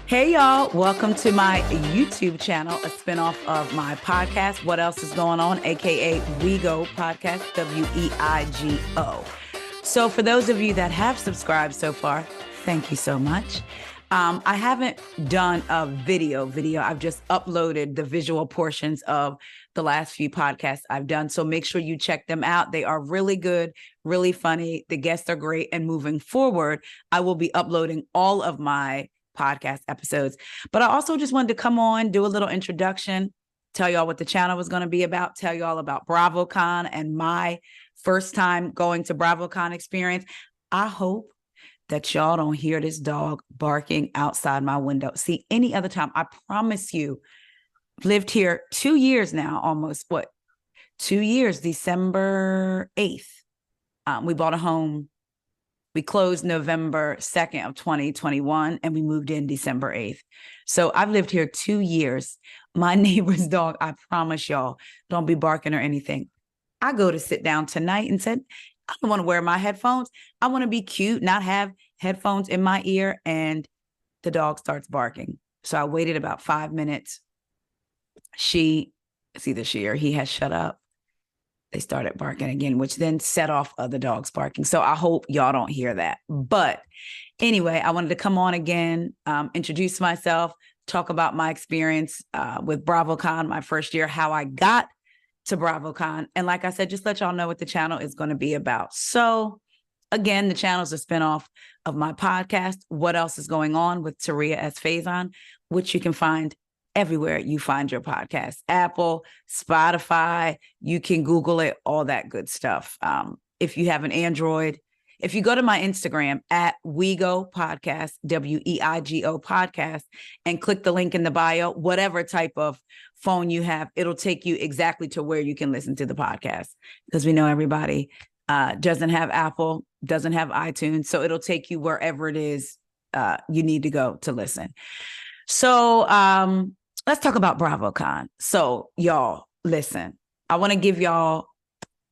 Hey, y'all. Welcome to my YouTube channel, a spinoff of my podcast, What Else Is Going On, aka WeGo Podcast, WEIGO. So for those of you that have subscribed so far, thank you so much. I haven't done a video. I've just uploaded the visual portions of the last few podcasts I've done. So make sure you check them out. They are really good, really funny. The guests are great. And moving forward, I will be uploading all of my podcast episodes. But I also just wanted to come on, do a little introduction, tell y'all what the channel was going to be about, tell y'all about BravoCon and my first time going to BravoCon experience. I hope that y'all don't hear this dog barking outside my window. See, any other time, I promise you, I've lived here 2 years now, almost, 2 years, December 8th. We bought a home. We closed November 2nd of 2021, and we moved in December 8th. So I've lived here 2 years. My neighbor's dog, I promise y'all, don't be barking or anything. I go to sit down tonight and said, I don't want to wear my headphones. I want to be cute, not have headphones in my ear. And the dog starts barking. So I waited about 5 minutes. It's either she or he has shut up. They started barking again, which then set off other dogs barking. So I hope y'all don't hear that. But anyway, I wanted to come on again, introduce myself, talk about my experience with BravoCon, my first year, how I got to BravoCon. And like I said, just let y'all know what the channel is going to be about. So again, the channel is a spinoff of my podcast, What Else Is Going On with Taria S. Faison, which you can find everywhere you find your podcast, Apple, Spotify, you can Google it, all that good stuff. If you have an Android, if you go to my Instagram at WeGo Podcast, WEIGO Podcast, and click the link in the bio, whatever type of phone you have, it'll take you exactly to where you can listen to the podcast. Because we know everybody doesn't have Apple, doesn't have iTunes. So it'll take you wherever it is you need to go to listen. So let's talk about BravoCon. So y'all, listen, I want to give y'all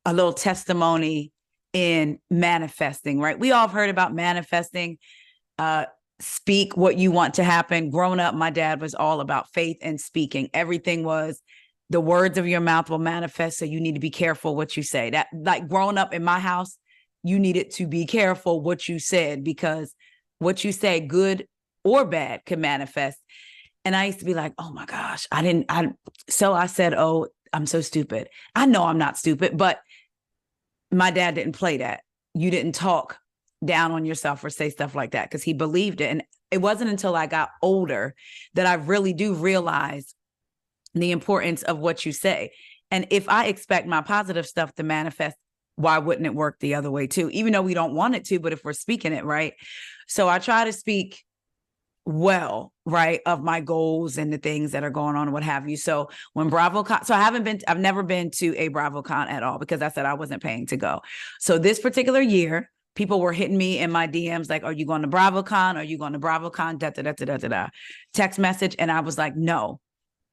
a little testimony in manifesting, right? We all have heard about manifesting, speak what you want to happen. Growing up, my dad was all about faith and speaking. Everything was the words of your mouth will manifest. So you need to be careful what you say. That, like growing up in my house, you needed to be careful what you said, because what you say, good or bad, can manifest. And I used to be like, oh my gosh, so I said, oh, I'm so stupid. I know I'm not stupid, but my dad didn't play that. You didn't talk down on yourself or say stuff like that, because he believed it. And it wasn't until I got older that I really do realize the importance of what you say. And if I expect my positive stuff to manifest, why wouldn't it work the other way too? Even though we don't want it to, but if we're speaking it, right? So I try to speak well, right, of my goals and the things that are going on and what have you. So when BravoCon, so I've never been to a BravoCon at all, because I said I wasn't paying to go. So this particular year, people were hitting me in my DMs like, are you going to BravoCon? Are you going to BravoCon? Text message. And I was like, no,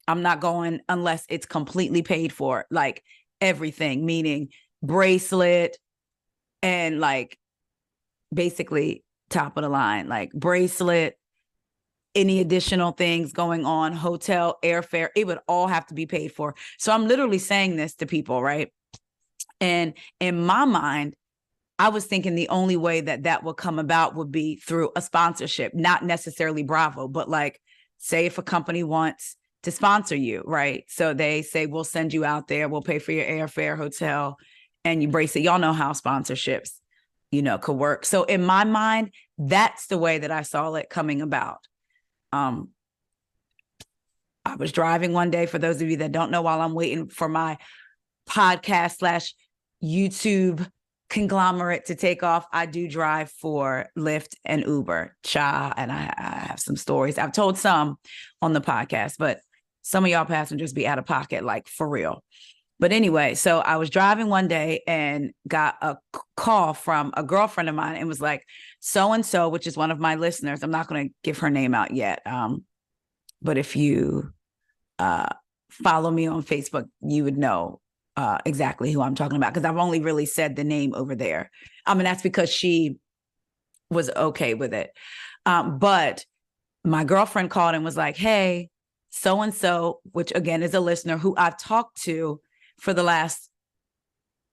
I'm not going unless it's completely paid for, like everything, meaning bracelet and like basically top of the line, like bracelet, any additional things going on, hotel, airfare, it would all have to be paid for. So I'm literally saying this to people, right? And in my mind, I was thinking the only way that would come about would be through a sponsorship, not necessarily Bravo, but like, say if a company wants to sponsor you, right? So they say, we'll send you out there, we'll pay for your airfare, hotel, and you bracelet. Y'all know how sponsorships, could work. So in my mind, that's the way that I saw it coming about. I was driving one day, for those of you that don't know, while I'm waiting for my podcast / YouTube conglomerate to take off, I do drive for Lyft and Uber, and I have some stories. I've told some on the podcast, but some of y'all passengers be out of pocket, like for real. But anyway, so I was driving one day and got a call from a girlfriend of mine and was like, so-and-so, which is one of my listeners. I'm not going to give her name out yet. But if you follow me on Facebook, you would know exactly who I'm talking about, because I've only really said the name over there. That's because she was okay with it. But my girlfriend called and was like, hey, so-and-so, which again is a listener who I've talked to for the last,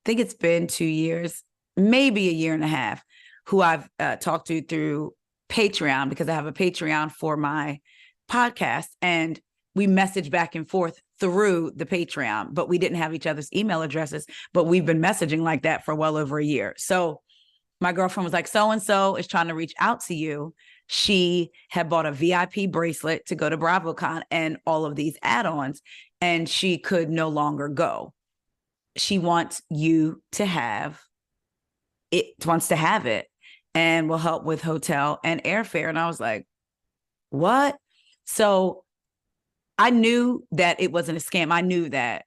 I think it's been 2 years, maybe a year and a half, who I've talked to through Patreon, because I have a Patreon for my podcast. And we message back and forth through the Patreon, but we didn't have each other's email addresses, but we've been messaging like that for well over a year. So my girlfriend was like, so-and-so is trying to reach out to you. She had bought a VIP bracelet to go to BravoCon and all of these add-ons, and she could no longer go. She wants you to have it, and will help with hotel and airfare. And I was like, what? So I knew that it wasn't a scam. I knew that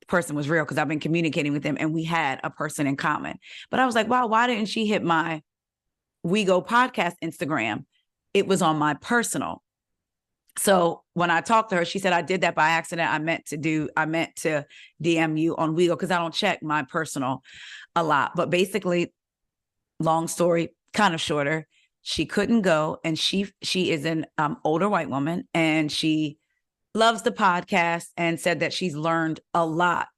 the person was real because I've been communicating with them and we had a person in common. But I was like, wow, why didn't she hit my We Go podcast Instagram? It was on my personal. So when I talked to her, she said, I did that by accident. I meant to DM you on We Go because I don't check my personal a lot. But basically, long story, kind of shorter, she couldn't go. And she is an older white woman, and she loves the podcast and said that she's learned a lot,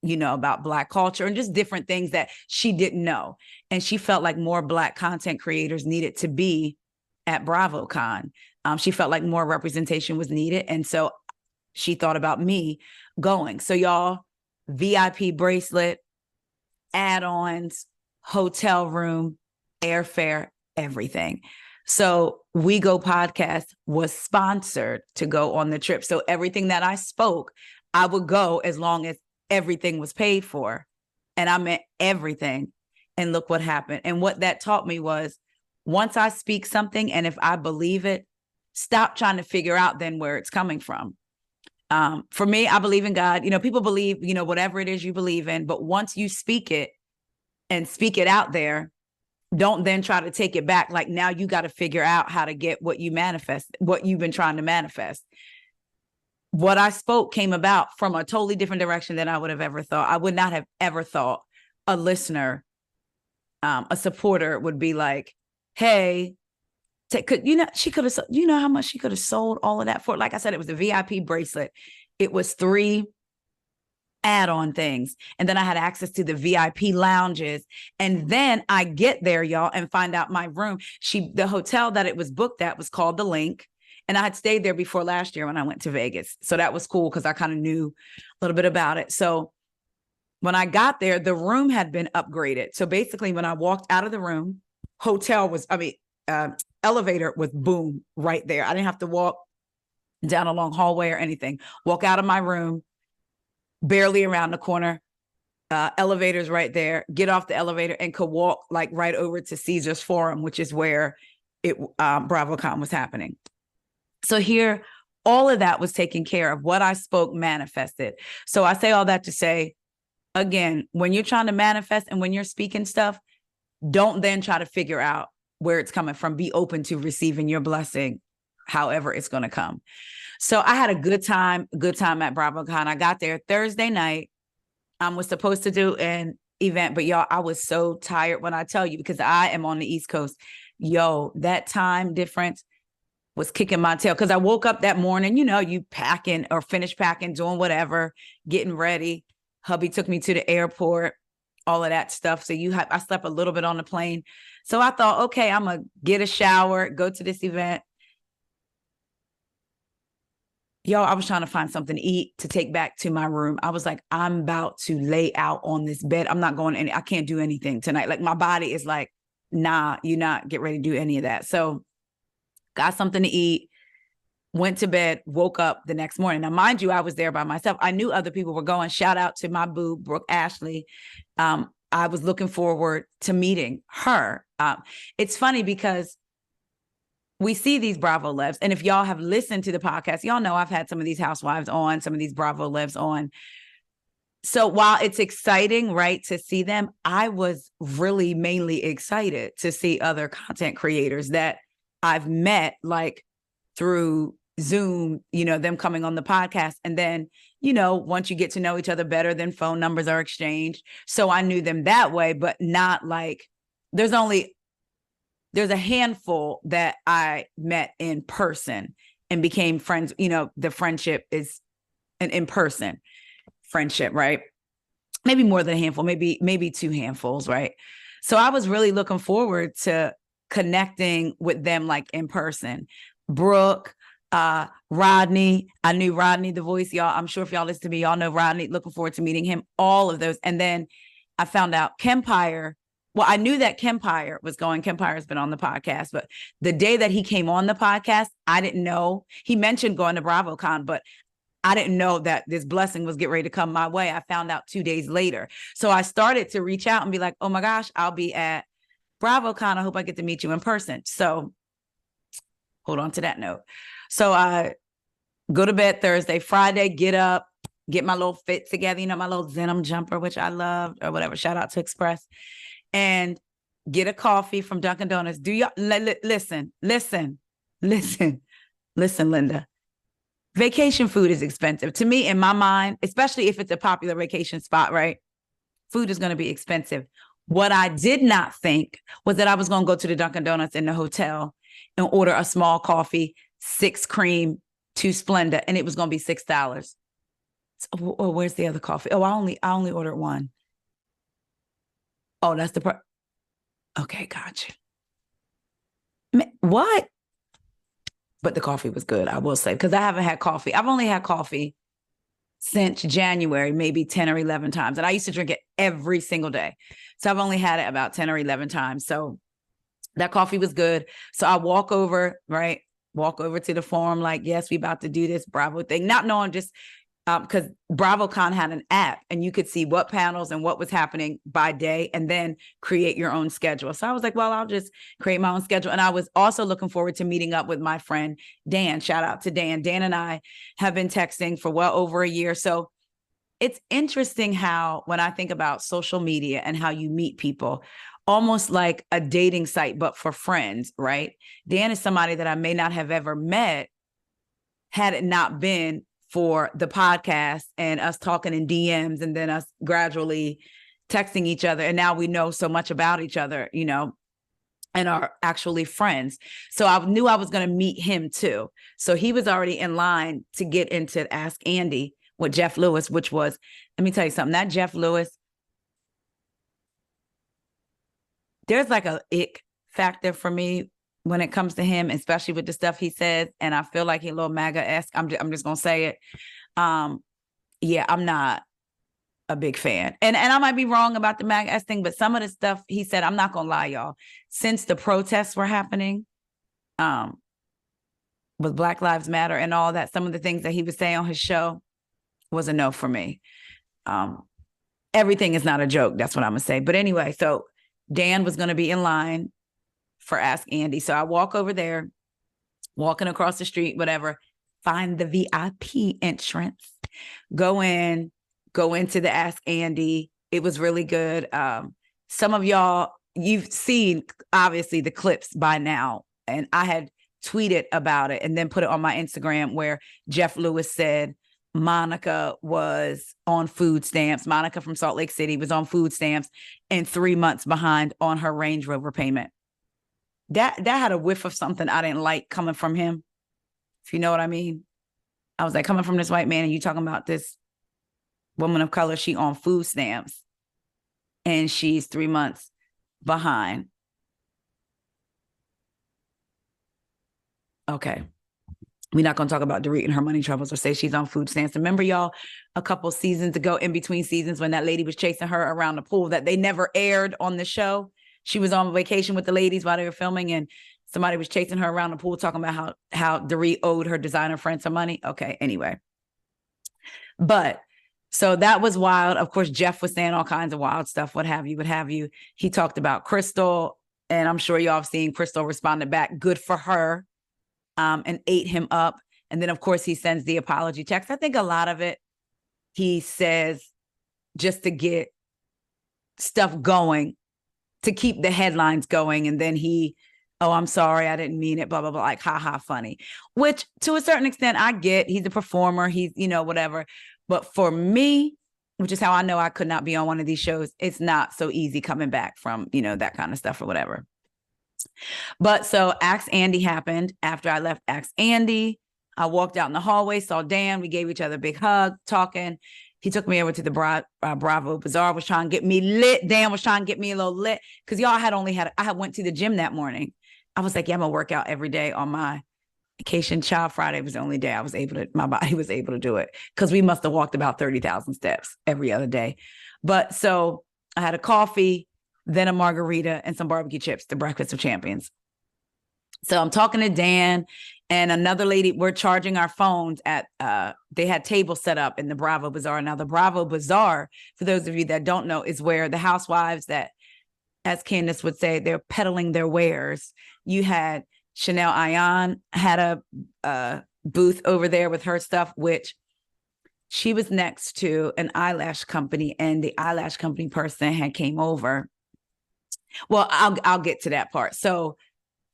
about Black culture and just different things that she didn't know. And she felt like more Black content creators needed to be at BravoCon. She felt like more representation was needed. And so she thought about me going. So y'all, VIP bracelet, add-ons, hotel room, airfare, everything. So We Go podcast was sponsored to go on the trip. So everything that I spoke, I would go as long as everything was paid for. And I meant everything. And look what happened. And what that taught me was, once I speak something, and if I believe it, stop trying to figure out then where it's coming from. For me, I believe in God. People believe, whatever it is you believe in. But once you speak it and speak it out there, don't then try to take it back. Like, now you got to figure out how to get what you manifest, what you've been trying to manifest. What I spoke came about from a totally different direction than I would have ever thought. I would not have ever thought a listener, a supporter would be like, hey, she could have, how much she could have sold all of that for? Like I said, it was a VIP bracelet. It was 3 add-on things. And then I had access to the VIP lounges. And then I get there, y'all, and find out my room. The hotel that it was booked at was called The Link. And I had stayed there before last year when I went to Vegas. So that was cool because I kind of knew a little bit about it. So when I got there, the room had been upgraded. So basically when I walked out of the room, elevator was boom right there. I didn't have to walk down a long hallway or anything. Walk out of my room, barely around the corner, elevators right there, get off the elevator and could walk like right over to Caesar's Forum, which is where BravoCon was happening. So here, all of that was taken care of. What I spoke manifested. So I say all that to say, again, when you're trying to manifest and when you're speaking stuff, don't then try to figure out where it's coming from. Be open to receiving your blessing, however it's going to come. So I had a good time at BravoCon. I got there Thursday night. I was supposed to do an event, but y'all, I was so tired when I tell you, because I am on the East Coast. Yo, that time difference was kicking my tail, because I woke up that morning, you packing or finish packing, doing whatever, getting ready. Hubby took me to the airport, all of that stuff. So I slept a little bit on the plane. So I thought, okay, I'm going to get a shower, go to this event. Yo, I was trying to find something to eat to take back to my room. I was like, I'm about to lay out on this bed. I'm not going I can't do anything tonight. Like, my body is like, nah, you not get ready to do any of that. So got something to eat, went to bed, woke up the next morning. Now, mind you, I was there by myself. I knew other people were going. Shout out to my boo, Brooke Ashley. I was looking forward to meeting her. It's funny because we see these Bravo Levs. And if y'all have listened to the podcast, y'all know I've had some of these housewives on, some of these Bravo Levs on. So while it's exciting, right, to see them, I was really mainly excited to see other content creators that I've met, like through Zoom, them coming on the podcast. And then, once you get to know each other better, then phone numbers are exchanged. So I knew them that way, but not like there's only there's a handful that I met in person and became friends. You know, the friendship is an in-person friendship, right? Maybe more than a handful, maybe 2 handfuls, right? So I was really looking forward to connecting with them like in person. Brooke, Rodney, I knew Rodney, the voice, y'all. I'm sure if y'all listen to me, y'all know Rodney. Looking forward to meeting him, all of those. And then I found out Kempire. Well, I knew that Kempire was going. Kempire's been on the podcast, but the day that he came on the podcast, I didn't know. He mentioned going to BravoCon, but I didn't know that this blessing was getting ready to come my way. I found out 2 days later. So I started to reach out and be like, oh my gosh, I'll be at BravoCon. I hope I get to meet you in person. So hold on to that note. So I go to bed Thursday, Friday, get up, get my little fit together, you know, my little denim jumper, which I loved or whatever. Shout out to Express. And get a coffee from Dunkin' Donuts. Do y'all listen, Linda. Vacation food is expensive. To me, in my mind, especially if it's a popular vacation spot, right? Food is going to be expensive. What I did not think was that I was going to go to the Dunkin' Donuts in the hotel and order a small coffee, 6 cream, 2 Splenda, and it was going to be $6. So, oh, where's the other coffee? Oh, I only ordered 1. Oh, that's the okay, gotcha. What? But the coffee was good, I will say, because I haven't had coffee. I've only had coffee since January, maybe 10 or 11 times. And I used to drink it every single day. So I've only had it about 10 or 11 times. So that coffee was good. So I walk over, right? Walk over to the forum like, yes, we about to do this Bravo thing. Not knowing just because BravoCon had an app and you could see what panels and what was happening by day and then create your own schedule. So I was like, well, I'll just create my own schedule. And I was also looking forward to meeting up with my friend, Dan. Shout out to Dan. Dan and I have been texting for well over a year. So it's interesting how when I think about social media and how you meet people, almost like a dating site, but for friends, right? Dan is somebody that I may not have ever met had it not been for the podcast and us talking in DMs and then us gradually texting each other. And now we know so much about each other, you know, and are actually friends. So I knew I was going to meet him too. So he was already in line to get into Ask Andy with Jeff Lewis, which was, let me tell you something, that Jeff Lewis, there's like a ick factor for me when it comes to him, especially with the stuff he says. And I feel like he's a little MAGA-esque. I'm just going to say it. Yeah, I'm not a big fan. And I might be wrong about the MAGA-esque thing, but some of the stuff he said, I'm not going to lie, y'all. Since the protests were happening with Black Lives Matter and all that, some of the things that he was saying on his show was a no for me. Everything is not a joke. That's what I'm going to say. But anyway, so Dan was going to be in line for Ask Andy. So I walk over there, walking across the street, whatever, find the VIP entrance, go into the Ask Andy. It was really good. Some of y'all, you've seen obviously the clips by now, and I had tweeted about it and then put it on my Instagram where Jeff Lewis said Monica was on food stamps. Monica from Salt Lake City was on food stamps and 3 months behind on her Range Rover payment. That had a whiff of something I didn't like coming from him, if you know what I mean. I was like, coming from this white man and you talking about this woman of color, she on food stamps and she's 3 months behind. Okay. We're not going to talk about Dorit and her money troubles or say she's on food stamps. Remember, y'all, a couple seasons ago, in between seasons, when that lady was chasing her around the pool that they never aired on the show? She was on vacation with the ladies while they were filming, and somebody was chasing her around the pool talking about how Dorit owed her designer friend some money. Okay, anyway. But so that was wild. Of course, Jeff was saying all kinds of wild stuff, what have you. He talked about Crystal, and I'm sure y'all have seen Crystal responded back, good for her, and ate him up. And then, of course, he sends the apology text. I think a lot of it he says just to get stuff going, to keep the headlines going. And then oh, I'm sorry, I didn't mean it, blah, blah, blah, like, ha, funny. Which, to a certain extent, I get. He's a performer. He's, whatever. But for me, which is how I know I could not be on one of these shows, it's not so easy coming back from, that kind of stuff or whatever. But so Ask Andy happened. After I left Ask Andy, I walked out in the hallway, saw Dan. We gave each other a big hug, talking. He took me over to the Bravo Bazaar, was trying to get me lit. Dan was trying to get me a little lit because y'all I had went to the gym that morning. I was like, yeah, I'm gonna work out every day on my vacation. Child Friday was the only day my body was able to do it because we must have walked about 30,000 steps every other day. But so I had a coffee, then a margarita and some barbecue chips, the breakfast of champions. So I'm talking to Dan and another lady. We're charging our phones at, they had tables set up in the Bravo Bazaar. Now, the Bravo Bazaar, for those of you that don't know, is where the housewives that, as Candace would say, they're peddling their wares. You had Chanel Ayan had a booth over there with her stuff, which she was next to an eyelash company, and the eyelash company person had came over. Well, I'll get to that part. So,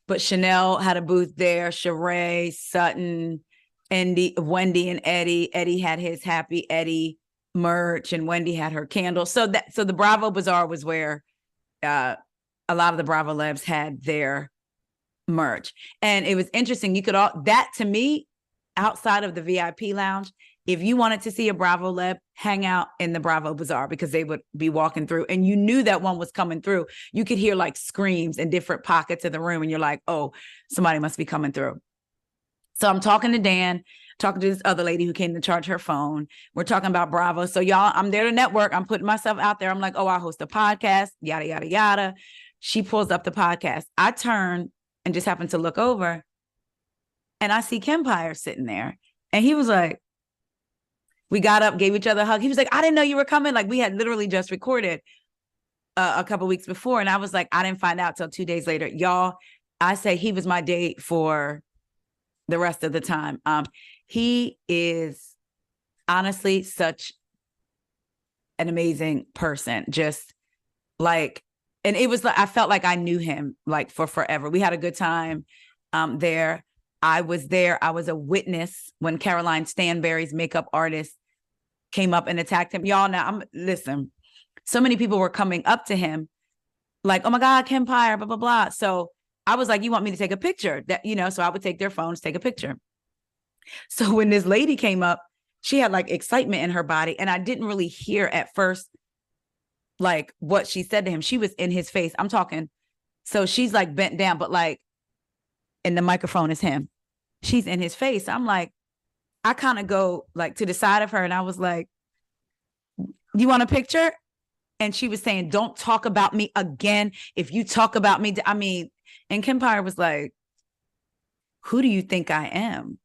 but Chanel had a booth there, Sheree, Sutton, Wendy and Eddie. Eddie had his Happy Eddie merch, and Wendy had her candle. So the Bravo Bazaar was where a lot of the Bravo Labs had their merch. And it was interesting. That to me, outside of the VIP lounge, if you wanted to see a Bravo Lab, hang out in the Bravo Bazaar because they would be walking through and you knew that one was coming through. You could hear like screams in different pockets of the room and you're like, oh, somebody must be coming through. So I'm talking to Dan, talking to this other lady who came to charge her phone. We're talking about Bravo. So y'all, I'm there to network. I'm putting myself out there. I'm like, oh, I host a podcast, yada, yada, yada. She pulls up the podcast. I turn and just happened to look over and I see Kempire sitting there. And he was like, we got up, gave each other a hug. He was like, I didn't know you were coming. Like we had literally just recorded a couple weeks before. And I was like, I didn't find out till 2 days later. Y'all, I say he was my date for the rest of the time. He is honestly such an amazing person. Just like, and it was like, I felt like I knew him like for forever. We had a good time there. I was there. I was a witness when Caroline Stanberry's makeup artist came up and attacked him. Y'all, now listen, so many people were coming up to him like, oh my God, Kempire, blah, blah, blah. So I was like, you want me to take a picture? So I would take their phones, take a picture. So when this lady came up, she had like excitement in her body. And I didn't really hear at first, like what she said to him. She was in his face. I'm talking. So she's like bent down, but like, and the microphone is him. She's in his face. I'm like, I kind of go like to the side of her and I was like, you want a picture? And she was saying, don't talk about me again. If you talk about me, and Kempire was like, who do you think I am?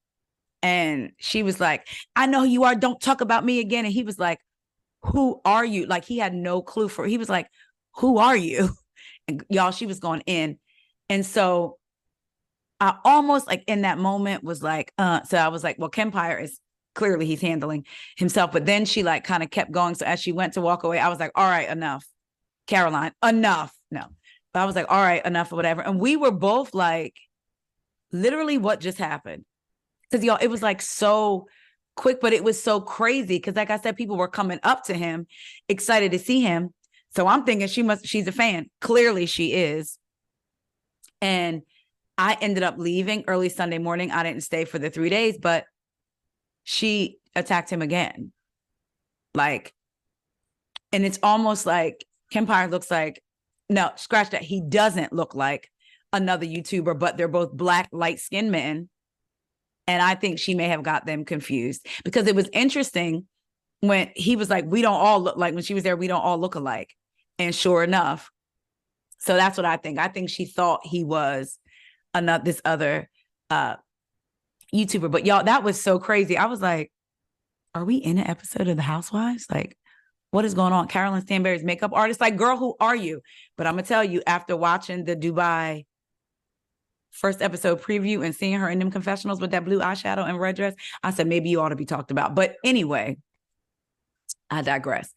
And she was like, I know who you are. Don't talk about me again. And he was like, who are you? Like he had no clue he was like, who are you? And y'all, she was going in. And so I almost like in that moment was like, so I was like, well, Kempire is clearly he's handling himself. But then she like kind of kept going. So as she went to walk away, I was like, all right, enough. Caroline, enough. No. But I was like, all right, enough or whatever. And we were both like, literally what just happened? Because y'all, it was like so quick, but it was so crazy. Because like I said, people were coming up to him, excited to see him. So I'm thinking she's a fan. Clearly she is. And I ended up leaving early Sunday morning. I didn't stay for the 3 days, but she attacked him again. Like, and it's almost like Kempire looks like, no, scratch that. He doesn't look like another YouTuber, but they're both Black, light-skinned men. And I think she may have got them confused because it was interesting when he was like, we don't all look like, when she was there, we don't all look alike. And sure enough. So that's what I think. I think she thought he was this other YouTuber. But y'all, that was so crazy. I was like, are we in an episode of The Housewives? Like, what is going on? Caroline Stanberry's makeup artist. Like, girl, who are you? But I'm going to tell you, after watching the Dubai first episode preview and seeing her in them confessionals with that blue eyeshadow and red dress, I said, maybe you ought to be talked about. But anyway, I digress.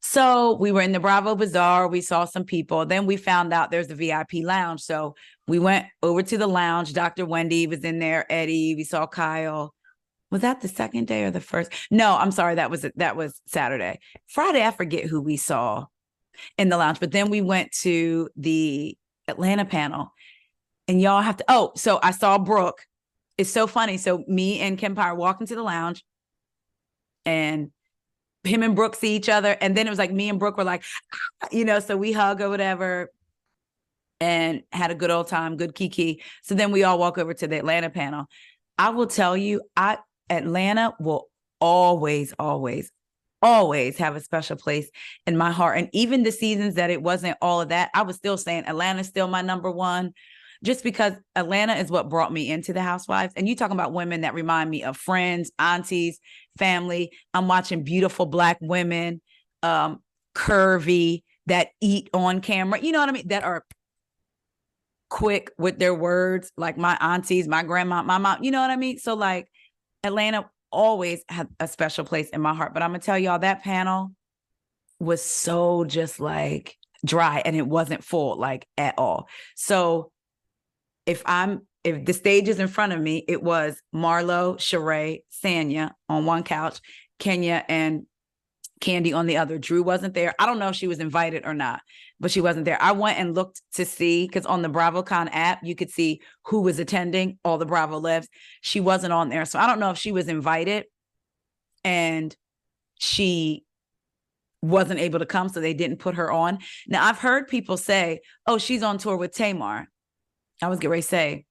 So we were in the Bravo Bazaar. We saw some people. Then we found out there's a VIP lounge. So we went over to the lounge. Dr. Wendy was in there. Eddie, we saw Kyle. Was that the second day or the first? No, I'm sorry. That was Saturday. Friday, I forget who we saw in the lounge. But then we went to the Atlanta panel. And y'all have to, so I saw Brooke. It's so funny. So me and Kim Power walk into the lounge, and him and Brooke see each other. And then it was like me and Brooke were like, so we hug or whatever and had a good old time, good kiki. So then we all walk over to the Atlanta panel. I will tell you, Atlanta will always, always, always have a special place in my heart. And even the seasons that it wasn't all of that, I was still saying Atlanta's still my number one, just because Atlanta is what brought me into the Housewives. And you talking about women that remind me of friends, aunties, family. I'm watching beautiful Black women, curvy, that eat on camera. You know what I mean? That are quick with their words, like my aunties, my grandma, my mom. You know what I mean? So like Atlanta always had a special place in my heart. But I'm going to tell y'all, that panel was so just like dry, and it wasn't full like at all. So if the stage is in front of me, it was Marlo, Sheree, Sanya on one couch, Kenya and Kandi on the other. Drew wasn't there. I don't know if she was invited or not, but she wasn't there. I went and looked to see, because on the BravoCon app, you could see who was attending, all the Bravo Lives. She wasn't on there. So I don't know if she was invited and she wasn't able to come, so they didn't put her on. Now, I've heard people say, oh, she's on tour with Tamar. I was getting ready to say,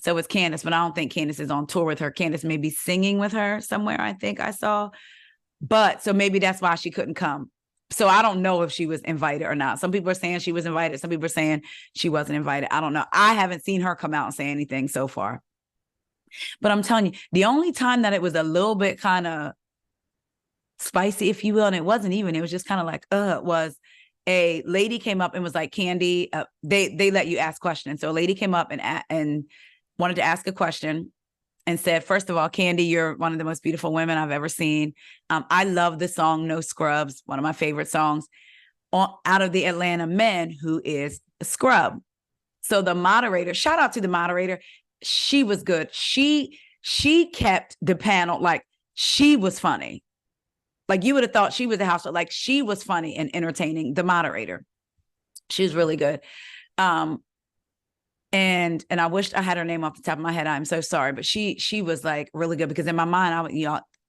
so it's Candace, but I don't think Candace is on tour with her. Candace may be singing with her somewhere, I think I saw. But so maybe that's why she couldn't come. So I don't know if she was invited or not. Some people are saying she was invited. Some people are saying she wasn't invited. I don't know. I haven't seen her come out and say anything so far. But I'm telling you, the only time that it was a little bit kind of spicy, if you will, and it wasn't even, it was just kind of like, was a lady came up and was like, Kandi, they let you ask questions. So a lady came up and wanted to ask a question and said, first of all, Kandi, you're one of the most beautiful women I've ever seen. I love the song No Scrubs, one of my favorite songs, out of the Atlanta men, who is a scrub. So the moderator, shout out to the moderator, she was good. She kept the panel, like she was funny. Like you would have thought she was a housewife. Like she was funny and entertaining, the moderator. She was really good. And I wished I had her name off the top of my head. I'm so sorry, but she was like really good, because in my mind,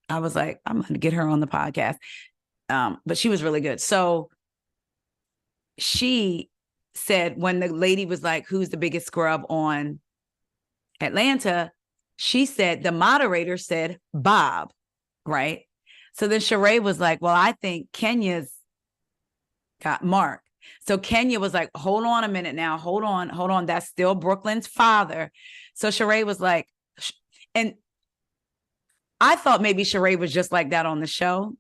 I was like, I'm going to get her on the podcast. But she was really good. So she said, when the lady was like, who's the biggest scrub on Atlanta? She said, the moderator said, Bob, right? So then Sheree was like, well, I think Kenya's got Mark. So Kenya was like, hold on a minute now. Hold on. That's still Brooklyn's father. So Sheree was like, and I thought maybe Sheree was just like that on the show.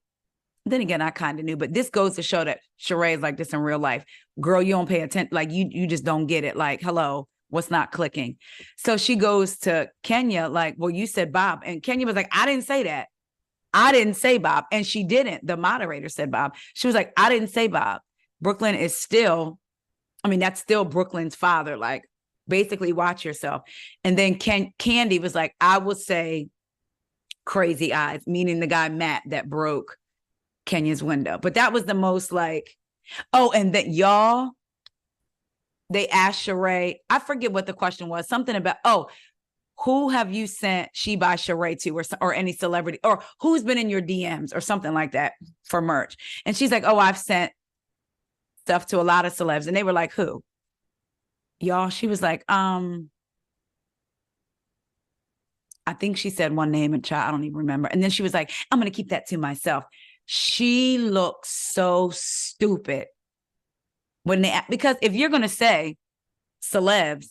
Then again, I kind of knew, but this goes to show that Sheree is like this in real life. Girl, you don't pay attention. Like you just don't get it. Like, hello, what's not clicking? So she goes to Kenya like, well, you said Bob. And Kenya was like, I didn't say that. I didn't say Bob. And she didn't. The moderator said Bob. She was like, I didn't say Bob. Brooklyn is still, that's still Brooklyn's father. Like, basically watch yourself. And then Kandi was like, I will say Crazy Eyes, meaning the guy, Matt, that broke Kenya's window. But that was the most like, and that y'all, they asked Sheree, I forget what the question was, something about, who have you sent She by Sheree to, or any celebrity, or who's been in your DMs or something like that for merch? And she's like, I've sent stuff to a lot of celebs. And they were like, who? Y'all, she was like, I think she said one name, and child, I don't even remember. And then she was like, I'm going to keep that to myself. She looks so stupid because if you're going to say celebs,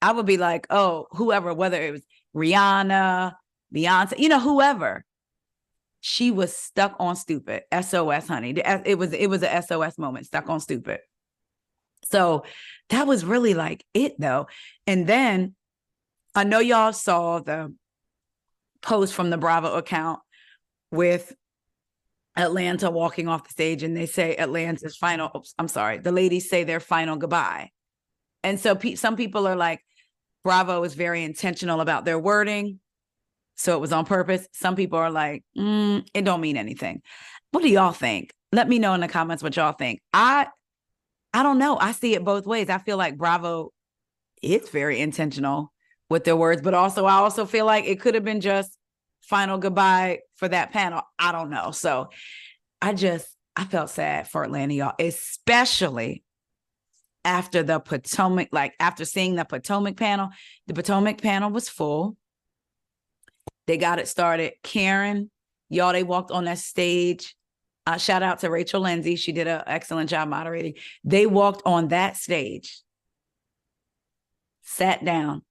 I would be like, whoever, whether it was Rihanna, Beyonce, whoever. She was stuck on stupid. SOS, honey. It was a SOS moment, stuck on stupid. So that was really like it, though. And then I know y'all saw the post from the Bravo account with Atlanta walking off the stage, and they say Atlanta's final. The ladies say their final goodbye. And so some people are like, Bravo is very intentional about their wording, so it was on purpose. Some people are like, it don't mean anything. What do y'all think? Let me know in the comments what y'all think. I don't know. I see it both ways. I feel like Bravo it's very intentional with their words, but also I also feel like it could have been just final goodbye for that panel. I don't know. So I felt sad for Atlanta, y'all, especially after the Potomac, like after seeing the Potomac panel was full. They got it started. Karen, y'all, they walked on that stage. Shout out to Rachel Lindsay. She did an excellent job moderating. They walked on that stage, sat down.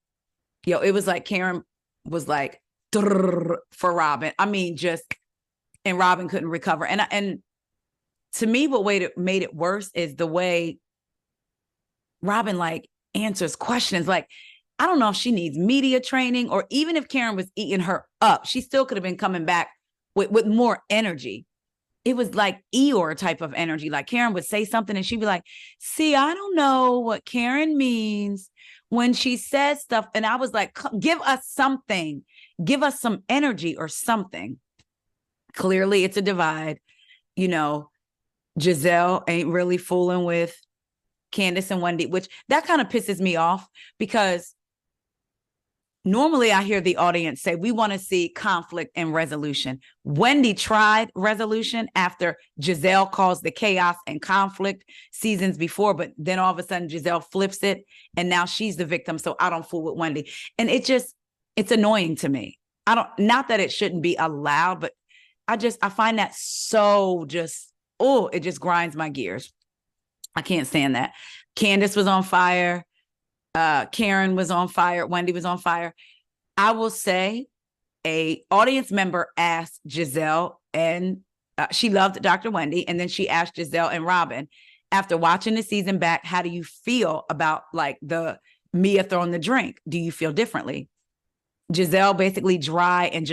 Yo, it was like Karen was like, for Robin. I mean, and Robin couldn't recover. And to me, what made it worse is the way Robin like answers questions. Like, I don't know if she needs media training, or even if Karen was eating her up, she still could have been coming back with more energy. It was like Eeyore type of energy. Like Karen would say something and she'd be like, see, I don't know what Karen means when she says stuff. And I was like, give us something, give us some energy or something. Clearly it's a divide. You know, Giselle ain't really fooling with Candace and Wendy, which that kind of pisses me off, because normally I hear the audience say, we want to see conflict and resolution. Wendy tried resolution after Giselle caused the chaos and conflict seasons before, but then all of a sudden Giselle flips it and now she's the victim. So I don't fool with Wendy. And it's annoying to me. Not that it shouldn't be allowed, but I find that so it just grinds my gears. I can't stand that. Candace was on fire. Karen was on fire. Wendy was on fire. I will say a audience member asked Giselle, and she loved Dr. Wendy. And then she asked Giselle and Robin, after watching the season back, how do you feel about like the Mia throwing the drink? Do you feel differently? Giselle basically dry and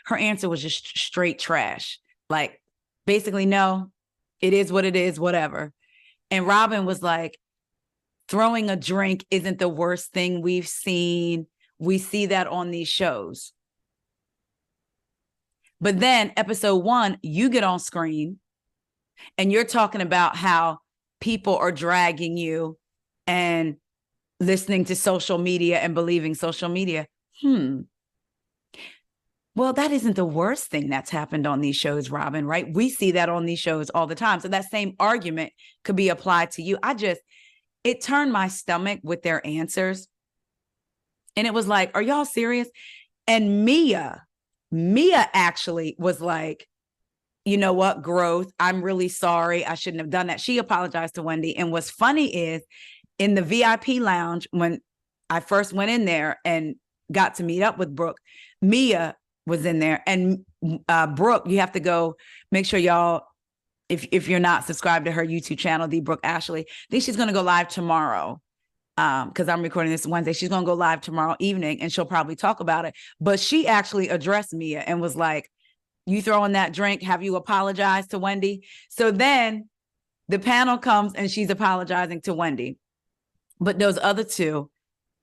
her answer was just straight trash. Like basically, no, it is what it is, whatever. And Robin was like, throwing a drink isn't the worst thing we've seen. We see that on these shows. But then episode 1, you get on screen and you're talking about how people are dragging you and listening to social media and believing social media. Well, that isn't the worst thing that's happened on these shows, Robin, right? We see that on these shows all the time. So that same argument could be applied to you. It turned my stomach with their answers. And it was like, are y'all serious? And Mia actually was like, you know what, growth. I'm really sorry. I shouldn't have done that. She apologized to Wendy. And what's funny is in the VIP lounge, when I first went in there and got to meet up with Brooke, Mia was in there. And Brooke, you have to go make sure y'all, if you're not subscribed to her YouTube channel, the Brooke Ashley, I think she's going to go live tomorrow. Because I'm recording this Wednesday. She's going to go live tomorrow evening and she'll probably talk about it. But she actually addressed Mia and was like, you throwing that drink, have you apologized to Wendy? So then the panel comes and she's apologizing to Wendy. But those other two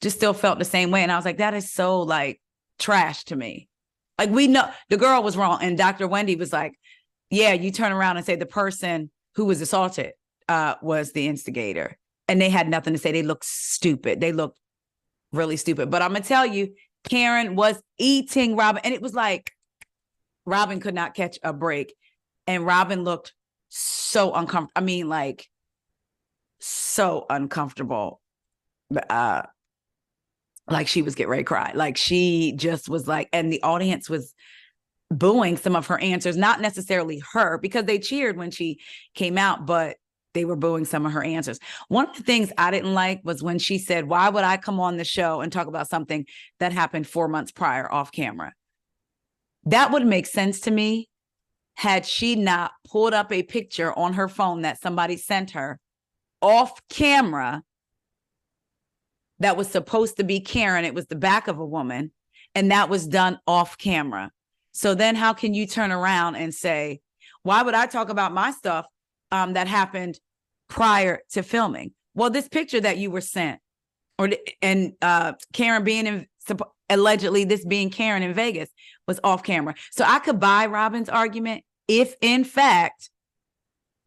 just still felt the same way. And I was like, that is so like trash to me. Like, we know the girl was wrong. And Dr. Wendy was like, yeah, you turn around and say the person who was assaulted was the instigator. And they had nothing to say. They looked stupid. They looked really stupid. But I'm going to tell you, Karen was eating Robin. And it was like Robin could not catch a break. And Robin looked so uncomfortable. I mean, like, so uncomfortable. Like she was getting ready to cry. Like she just was like, and the audience was booing some of her answers, not necessarily her, because they cheered when she came out, but they were booing some of her answers. One of the things I didn't like was when she said, why would I come on the show and talk about something that happened 4 months prior off camera? That would make sense to me had she not pulled up a picture on her phone that somebody sent her off camera that was supposed to be Karen. It was the back of a woman, and that was done off camera. So then how can you turn around and say, why would I talk about my stuff that happened prior to filming? Well, this picture that you were sent, and Karen being allegedly this being Karen in Vegas, was off camera. So I could buy Robin's argument if in fact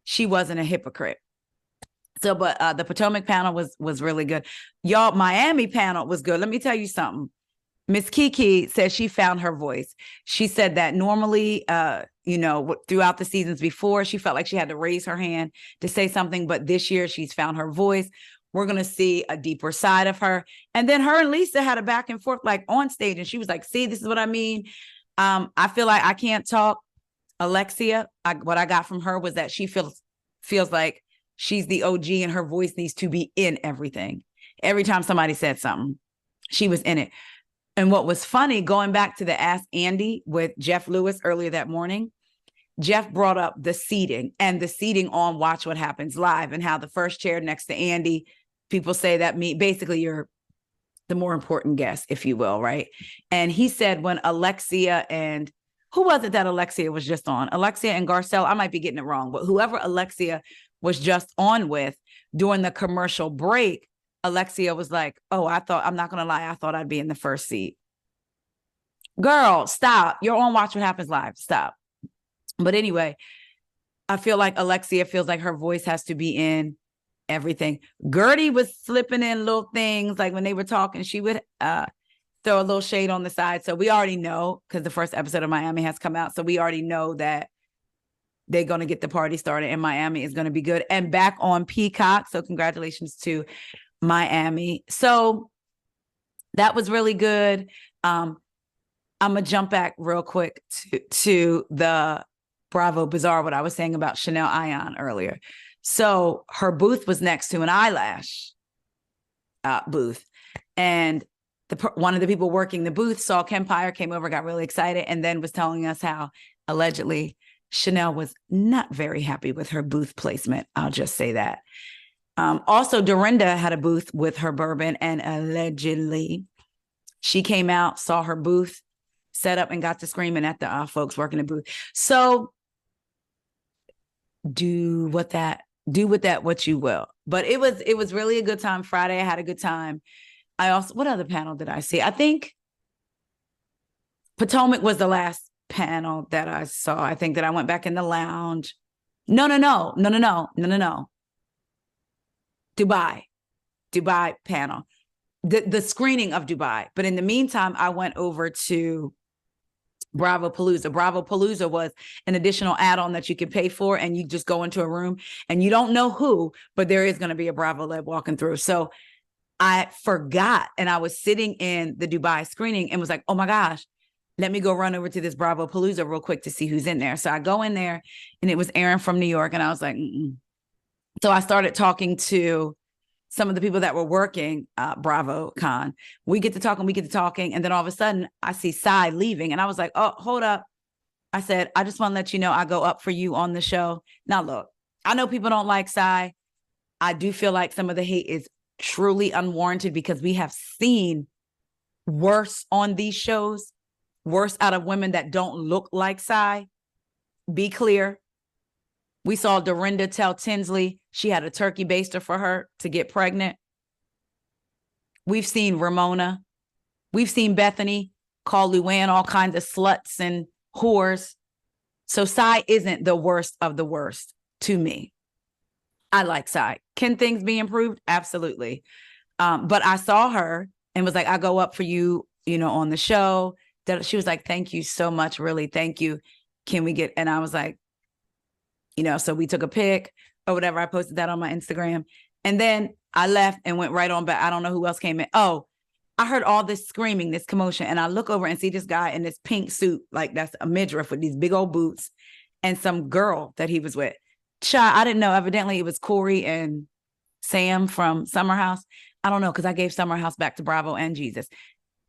she wasn't a hypocrite. So, but the Potomac panel was really good. Y'all, Miami panel was good. Let me tell you something. Miss Kiki said she found her voice. She said that normally, throughout the seasons before, she felt like she had to raise her hand to say something, but this year she's found her voice. We're going to see a deeper side of her. And then her and Lisa had a back and forth like on stage, and she was like, see, this is what I mean. I feel like I can't talk. Alexia, what I got from her was that she feels like she's the OG and her voice needs to be in everything. Every time somebody said something, she was in it. And what was funny, going back to the Ask Andy with Jeff Lewis earlier that morning, Jeff brought up the seating and the seating on Watch What Happens Live and how the first chair next to Andy, people say that basically you're the more important guest, if you will, right? And he said when Alexia and who was it that Alexia was just on? Alexia and Garcelle, I might be getting it wrong, but whoever Alexia was just on with during the commercial break, Alexia was like, oh, I'm not going to lie, I thought I'd be in the first seat. Girl, stop. You're on Watch What Happens Live. Stop. But anyway, I feel like Alexia feels like her voice has to be in everything. Gertie was slipping in little things like when they were talking, she would throw a little shade on the side. So we already know, because the first episode of Miami has come out. So we already know that they're going to get the party started and Miami is going to be good and back on Peacock. So congratulations to Miami. So that was really good. I'm going to jump back real quick to the Bravo Bazaar, what I was saying about Chanel Ayan earlier. So her booth was next to an eyelash booth. And one of the people working the booth saw Kempire, came over, got really excited, and then was telling us how allegedly Chanel was not very happy with her booth placement. I'll just say that. Also, Dorinda had a booth with her bourbon, and allegedly she came out, saw her booth set up, and got to screaming at the folks working the booth. So do with that what you will. But it was really a good time. Friday, I had a good time. What other panel did I see? I think Potomac was the last panel that I saw. I think that I went back in the lounge. No. Dubai panel. The screening of Dubai. But in the meantime, I went over to BravoPalooza. BravoPalooza was an additional add-on that you could pay for, and you just go into a room and you don't know who, but there is going to be a Bravo led walking through. So I forgot, and I was sitting in the Dubai screening and was like, oh my gosh, let me go run over to this BravoPalooza real quick to see who's in there. So I go in there, and it was Aaron from New York, and I was like, So I started talking to some of the people that were working BravoCon. We get to talking, and then all of a sudden I see Sai leaving, and I was like, oh, hold up. I said, I just want to let you know I go up for you on the show. Now, look, I know people don't like Sai. I do feel like some of the hate is truly unwarranted because we have seen worse on these shows, worse out of women that don't look like Sai. Be clear. We saw Dorinda tell Tinsley she had a turkey baster for her to get pregnant. We've seen Ramona. We've seen Bethany call Luann all kinds of sluts and whores. So Sai isn't the worst of the worst to me. I like Sai. Can things be improved? Absolutely. But I saw her and was like, I go up for you, on the show. She was like, thank you so much. Really. Thank you. Can we get, and I was like, so we took a pic or whatever. I posted that on my Instagram. And then I left and went right on back. I don't know who else came in. Oh, I heard all this screaming, this commotion. And I look over and see this guy in this pink suit, like that's a midriff with these big old boots, and some girl that he was with. I didn't know. Evidently, it was Corey and Sam from Summer House. I don't know, because I gave Summer House back to Bravo and Jesus.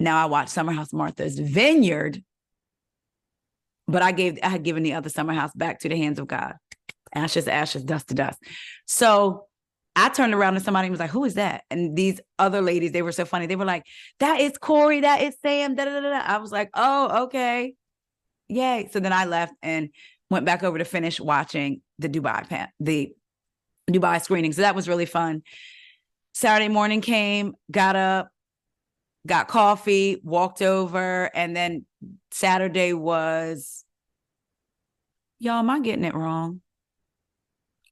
Now I watch Summer House Martha's Vineyard, but I had given the other Summer House back to the hands of God. Ashes to ashes, dust to dust. So I turned around and somebody was like, who is that? And these other ladies, they were so funny. They were like, that is Corey, that is Sam, da, da, da, da. I was like, oh, okay. Yay. So then I left and went back over to finish watching the Dubai screening. So that was really fun. Saturday morning came, got up, got coffee, walked over. And then Saturday was, y'all, am I getting it wrong?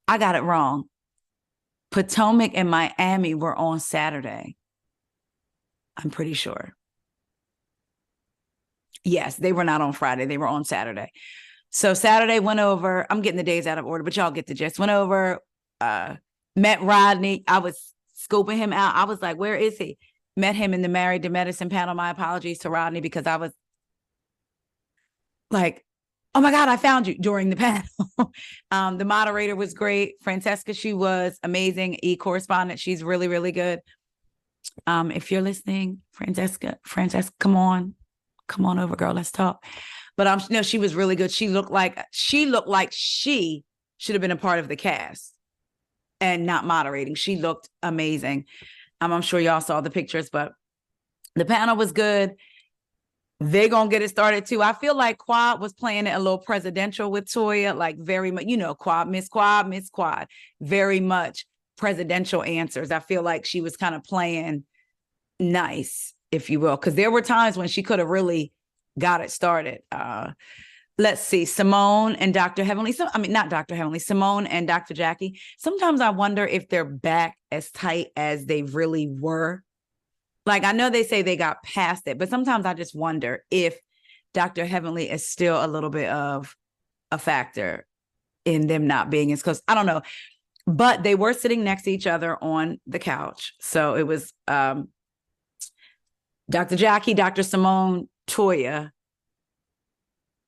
I got it wrong. Potomac and Miami were on Saturday. I'm pretty sure. Yes, they were not on Friday. They were on Saturday. So Saturday went over. I'm getting the days out of order, but y'all get the gist. Went over, met Rodney. I was scoping him out. I was like, where is he? Met him in the Married to Medicine panel. My apologies to Rodney because I was like, oh my God, I found you during the panel. The moderator was great. Francesca, she was amazing. E-correspondent, she's really, really good. If you're listening, Francesca, come on over, girl. Let's talk. But no, she was really good. She looked like she should have been a part of the cast and not moderating. She looked amazing. I'm sure y'all saw the pictures, but the panel was good. They're going to get it started too. I feel like Quad was playing it a little presidential with Toya, like very much, Quad, Miss Quad, very much presidential answers. I feel like she was kind of playing nice, if you will, because there were times when she could have really got it started. Let's see, Simone and Dr. Heavenly. Not Dr. Heavenly, Simone and Dr. Jackie. Sometimes I wonder if they're back as tight as they really were. Like, I know they say they got past it, but sometimes I just wonder if Dr. Heavenly is still a little bit of a factor in them not being as close. I don't know. But they were sitting next to each other on the couch. So it was Dr. Jackie, Dr. Simone, Toya,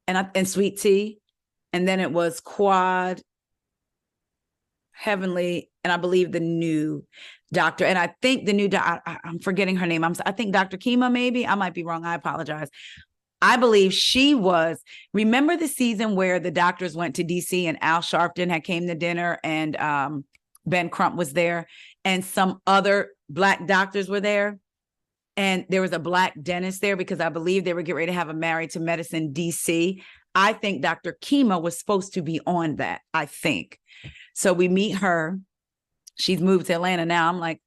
and Sweet Tea. And then it was Quad, Heavenly, and I believe the new doctor. And I think the new I'm forgetting her name. I think Dr. Kima, maybe. I might be wrong. I apologize. I believe she was. Remember the season where the doctors went to DC and Al Sharpton had came to dinner and Ben Crump was there and some other Black doctors were there. And there was a Black dentist there because I believe they were getting ready to have a Married to Medicine DC. I think Dr. Kima was supposed to be on that, I think. So we meet her. She's moved to Atlanta now. I'm like,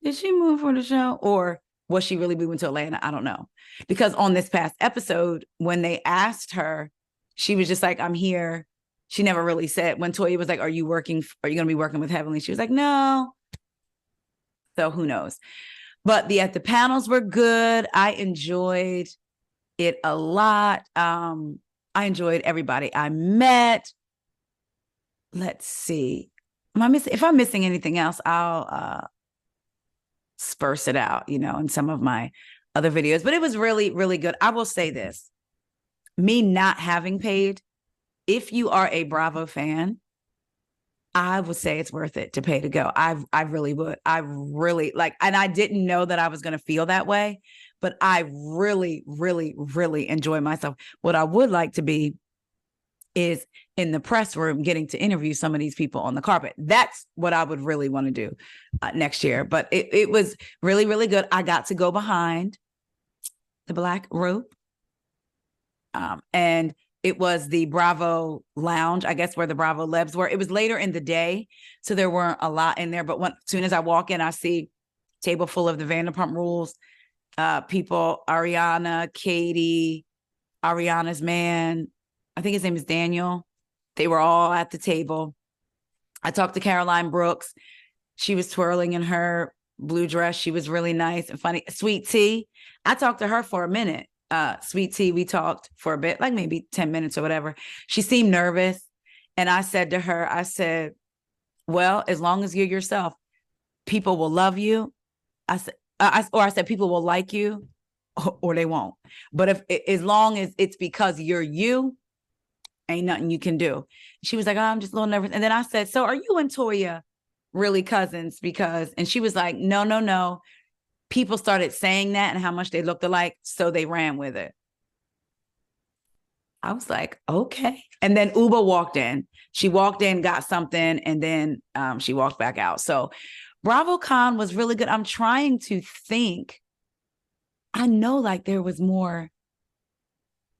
did she move for the show? Or was she really moving to Atlanta? I don't know. Because on this past episode, when they asked her, she was just like, I'm here. She never really said, when Toya was like, are you going to be working with Heavenly? She was like, no. So who knows? But the panels were good. I enjoyed it a lot. I enjoyed everybody I met. Let's see. If I'm missing anything else, I'll sparse it out, in some of my other videos. But it was really, really good. I will say this. Me not having paid, if you are a Bravo fan, I would say it's worth it to pay to go. I really would. I really and I didn't know that I was going to feel that way, but I really, really, really enjoy myself. What I would like to be is in the press room getting to interview some of these people on the carpet. That's what I would really want to do next year. But it was really, really good. I got to go behind the black rope. And it was the Bravo lounge, I guess, where the Bravo Lebs were. It was later in the day, so there weren't a lot in there. But as soon as I walk in, I see a table full of the Vanderpump Rules people, Ariana, Katie, Ariana's man, I think his name is Daniel. They were all at the table. I talked to Caroline Brooks. She was twirling in her blue dress. She was really nice and funny. Sweet Tea, I talked to her for a minute. Sweet Tea, we talked for a bit, like maybe 10 minutes or whatever. She seemed nervous. And I said to her, well, as long as you're yourself, people will love you. I said, people will like you or they won't. But as long as it's because you're you, ain't nothing you can do. She was like, oh, I'm just a little nervous. And then I said, so are you and Toya really cousins? And she was like, no. People started saying that and how much they looked alike. So they ran with it. I was like, okay. And then Uba walked in. She walked in, got something, and then she walked back out. So BravoCon was really good. I'm trying to think. I know there was more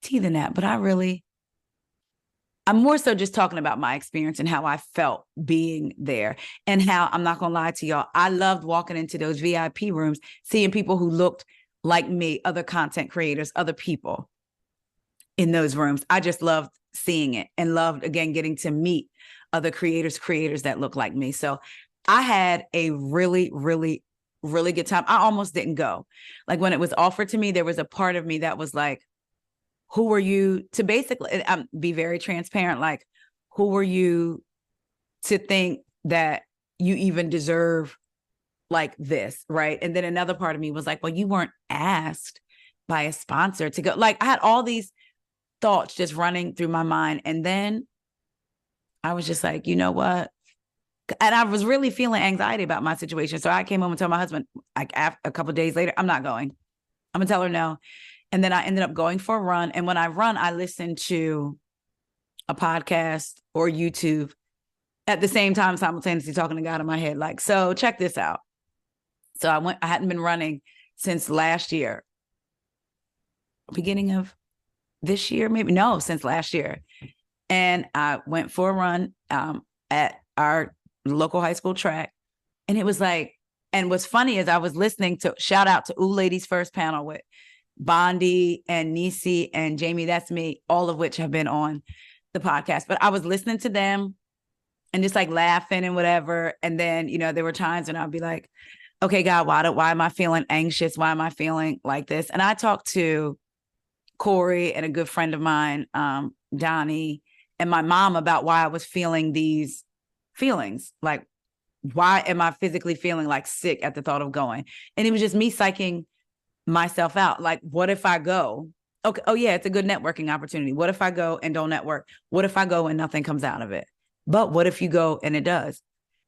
tea than that, but I'm more so just talking about my experience and how I felt being there and how, I'm not going to lie to y'all, I loved walking into those VIP rooms, seeing people who looked like me, other content creators, other people in those rooms. I just loved seeing it and loved, again, getting to meet other creators that look like me. So I had a really, really, really good time. I almost didn't go. Like when it was offered to me, there was a part of me that was like, who were you to basically be very transparent? Like, who were you to think that you even deserve like this, right? And then another part of me was like, well, you weren't asked by a sponsor to go. Like I had all these thoughts just running through my mind. And then I was just like, you know what? And I was really feeling anxiety about my situation. So I came home and told my husband, like a couple of days later, I'm not going. I'm gonna tell her no. And then I ended up going for a run. And when I run, I listen to a podcast or YouTube at the same time, simultaneously talking to God in my head. Like, so check this out. So I hadn't been running since last year, beginning of this year, maybe, no, since last year. And I went for a run at our local high school track. And it was like, and what's funny is I was listening to, shout out to Ooh Ladies First Panel with Bondi and Nisi and Jamie, that's me, all of which have been on the podcast. But I was listening to them and just like laughing and whatever. And then, you know, there were times when I'd be like, okay, God, why am I feeling anxious? Why am I feeling like this? And I talked to Corey and a good friend of mine, Donnie, and my mom about why I was feeling these feelings. Like, why am I physically feeling like sick at the thought of going? And it was just me psyching myself out. Like, what if I go? Okay. Oh yeah, it's a good networking opportunity. What if I go and don't network? What if I go and nothing comes out of it? But what if you go and it does?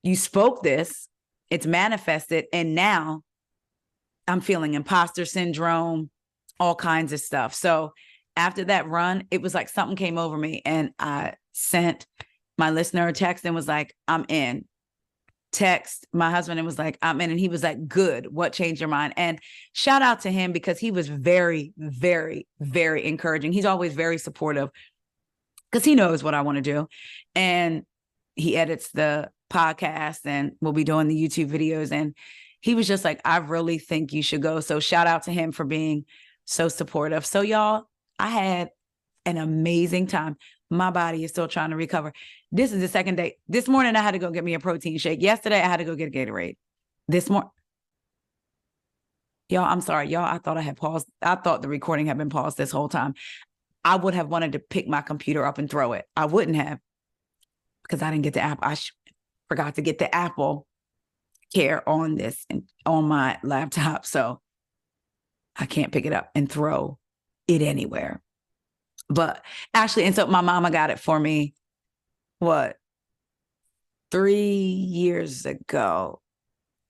You spoke this, it's manifested, and now I'm feeling imposter syndrome, all kinds of stuff. So after that run, it was like something came over me, and I sent my listener a text and was like, I'm in. Text my husband and was like, I'm in. And he was like, good. What changed your mind? And shout out to him because he was very, very, very encouraging. He's always very supportive because he knows what I want to do. And he edits the podcast and we'll be doing the YouTube videos. And he was just like, I really think you should go. So shout out to him for being so supportive. So y'all, I had an amazing time. My body is still trying to recover. This is the second day. This morning, I had to go get me a protein shake. Yesterday, I had to go get a Gatorade. This morning, y'all, I'm sorry. Y'all, I thought I had paused. I thought the recording had been paused this whole time. I would have wanted to pick my computer up and throw it. I wouldn't have because I didn't get the app. I forgot to get the Apple Care on this and on my laptop. So I can't pick it up and throw it anywhere. But actually, and so my mama got it for me, 3 years ago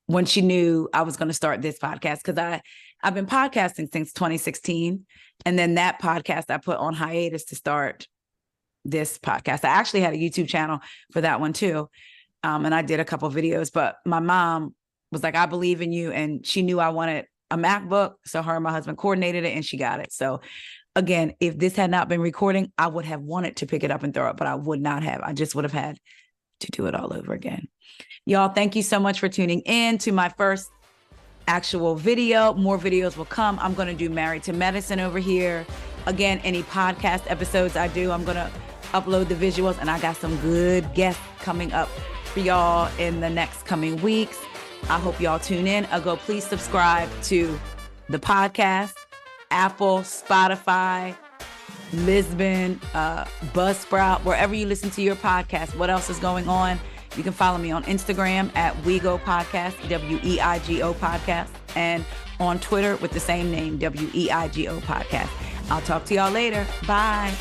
when she knew I was going to start this podcast, because I've been podcasting since 2016. And then that podcast I put on hiatus to start this podcast. I actually had a YouTube channel for that one too. And I did a couple of videos, but my mom was like, I believe in you. And she knew I wanted a MacBook. So her and my husband coordinated it and she got it. So again, if this had not been recording, I would have wanted to pick it up and throw it, but I would not have. I just would have had to do it all over again. Y'all, thank you so much for tuning in to my first actual video. More videos will come. I'm going to do Married to Medicine over here. Again, any podcast episodes I do, I'm going to upload the visuals, and I got some good guests coming up for y'all in the next coming weeks. I hope y'all tune in. Please subscribe to the podcast, Apple, Spotify, Lisbon, Buzzsprout, wherever you listen to your podcast. What else is going on? You can follow me on Instagram at WeGo Podcast, WEIGO Podcast, and on Twitter with the same name, WEIGO Podcast. I'll talk to y'all later. Bye.